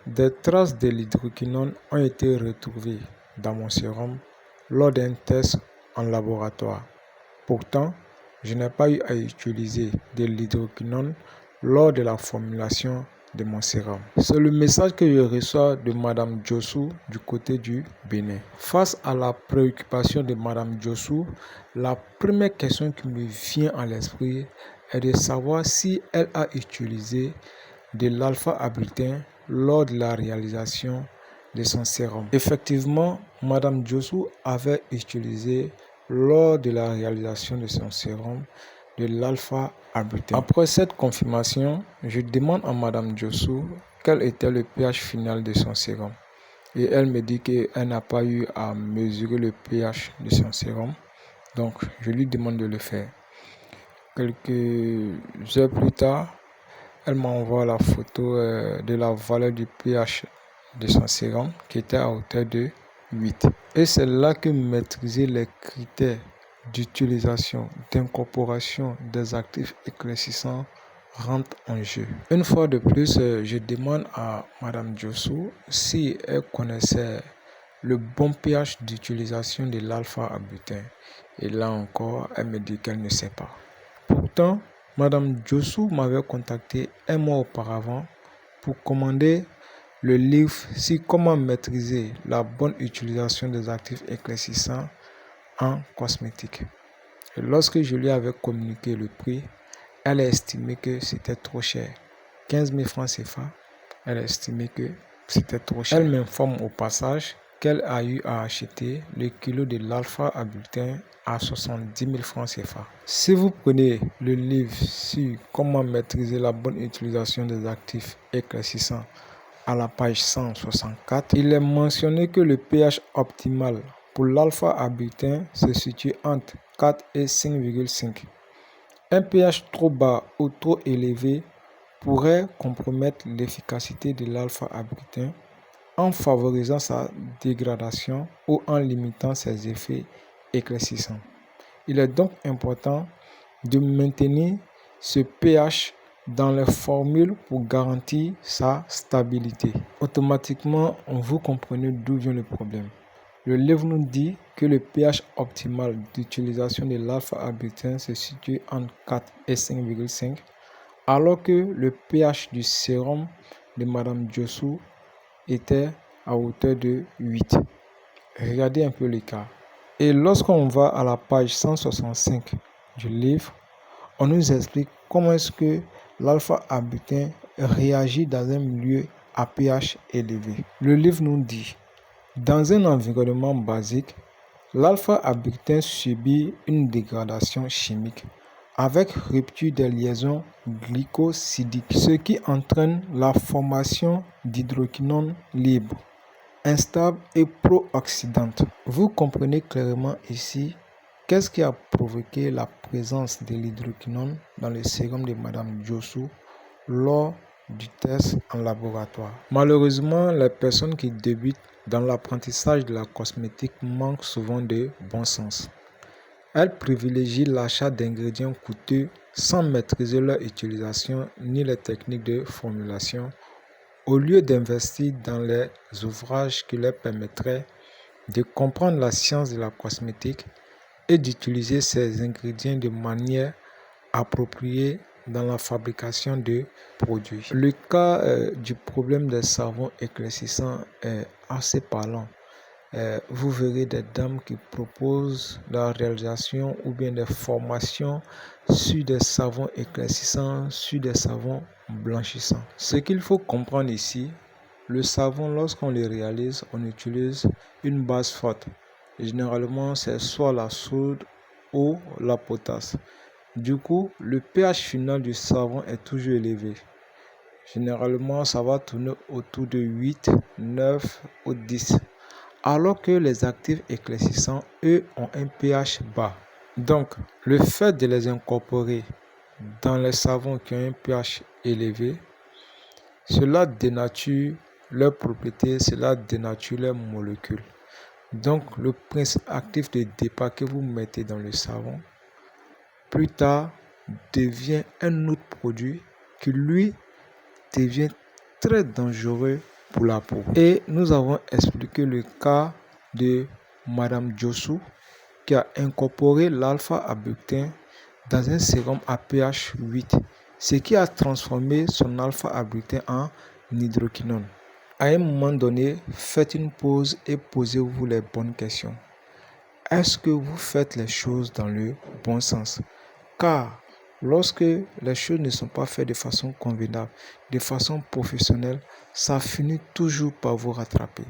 Des traces de l'hydroquinone ont été retrouvées dans mon sérum lors d'un test en laboratoire. Pourtant, je n'ai pas eu à utiliser de l'hydroquinone lors de la formulation de mon sérum. C'est le message que je reçois de Madame Djossou du côté du Bénin. Face à la préoccupation de Madame Djossou, la première question qui me vient à l'esprit est de savoir si elle a utilisé de l'alpha-abritain lors de la réalisation de son sérum. Effectivement, Madame Djossou avait utilisé lors de la réalisation de son sérum de l'alpha-abritain. Après cette confirmation, je demande à Madame Djossou quel était le pH final de son sérum. Et elle me dit qu'elle n'a pas eu à mesurer le pH de son sérum. Donc, je lui demande de le faire. Quelques heures plus tard, elle m'envoie la photo de la valeur du pH de son sérum qui était à hauteur de 8. Et c'est là que maîtriser les critères d'utilisation, d'incorporation des actifs éclaircissants rentre en jeu. Une fois de plus, je demande à Madame Djossou si elle connaissait le bon pH d'utilisation de l'alpha-abritain. Et là encore, elle me dit qu'elle ne sait pas. Pourtant, Madame Djossou m'avait contacté un mois auparavant pour commander le livre sur comment maîtriser la bonne utilisation des actifs éclaircissants en cosmétique. Et lorsque je lui avais communiqué le prix, elle a estimé que c'était trop cher. 15 000 francs CFA, elle a estimé que c'était trop cher. Elle m'informe au passage qu'elle a eu à acheter le kilo de l'alpha-abritain à 70 000 francs CFA. Si vous prenez le livre sur comment maîtriser la bonne utilisation des actifs éclaircissants à la page 164, il est mentionné que le pH optimal pour l'alpha-abritain se situe entre 4 et 5,5. Un pH trop bas ou trop élevé pourrait compromettre l'efficacité de l'alpha-abritain en favorisant sa dégradation ou en limitant ses effets éclaircissants. Il est donc important de maintenir ce pH dans les formules pour garantir sa stabilité. Automatiquement, vous comprenez d'où vient le problème. Le livre nous dit que le pH optimal d'utilisation de l'alpha-abritain se situe entre 4 et 5,5, alors que le pH du sérum de Madame Djossou était à hauteur de 8. Regardez un peu l'écart. Et lorsqu'on va à la page 165 du livre, on nous explique comment est-ce que l'alpha-abritain réagit dans un milieu à pH élevé. Le livre nous dit: dans un environnement basique, l'alpha-abritain subit une dégradation chimique avec rupture des liaisons glycosidiques, ce qui entraîne la formation d'hydroquinone libre, instable et pro-oxydante. Vous comprenez clairement ici qu'est-ce qui a provoqué la présence de l'hydroquinone dans le sérum de Madame Djossou lors du test en laboratoire. Malheureusement, les personnes qui débutent dans l'apprentissage de la cosmétique manquent souvent de bon sens. Elles privilégient l'achat d'ingrédients coûteux sans maîtriser leur utilisation ni les techniques de formulation, au lieu d'investir dans les ouvrages qui leur permettraient de comprendre la science de la cosmétique et d'utiliser ces ingrédients de manière appropriée dans la fabrication de produits. Le cas du problème des savons éclaircissants est assez parlant. Vous verrez des dames qui proposent la réalisation ou bien des formations sur des savons éclaircissants, sur des savons blanchissants. Ce qu'il faut comprendre ici, le savon, lorsqu'on le réalise, on utilise une base forte. Généralement, c'est soit la soude ou la potasse. Du coup, le pH final du savon est toujours élevé. Généralement, ça va tourner autour de 8, 9 ou 10. Alors que les actifs éclaircissants, eux, ont un pH bas. Donc, le fait de les incorporer dans les savons qui ont un pH élevé, cela dénature leurs propriétés, cela dénature leurs molécules. Donc, le principe actif de départ que vous mettez dans le savon, plus tard, devient un autre produit qui, lui, devient très dangereux pour la peau. Et nous avons expliqué le cas de Madame Diossou qui a incorporé l'alpha-abductin dans un sérum à pH 8, ce qui a transformé son alpha-abductin en hydroquinone. À un moment donné, faites une pause et posez-vous les bonnes questions. Est-ce que vous faites les choses dans le bon sens? Car lorsque les choses ne sont pas faites de façon convenable, de façon professionnelle, ça finit toujours par vous rattraper.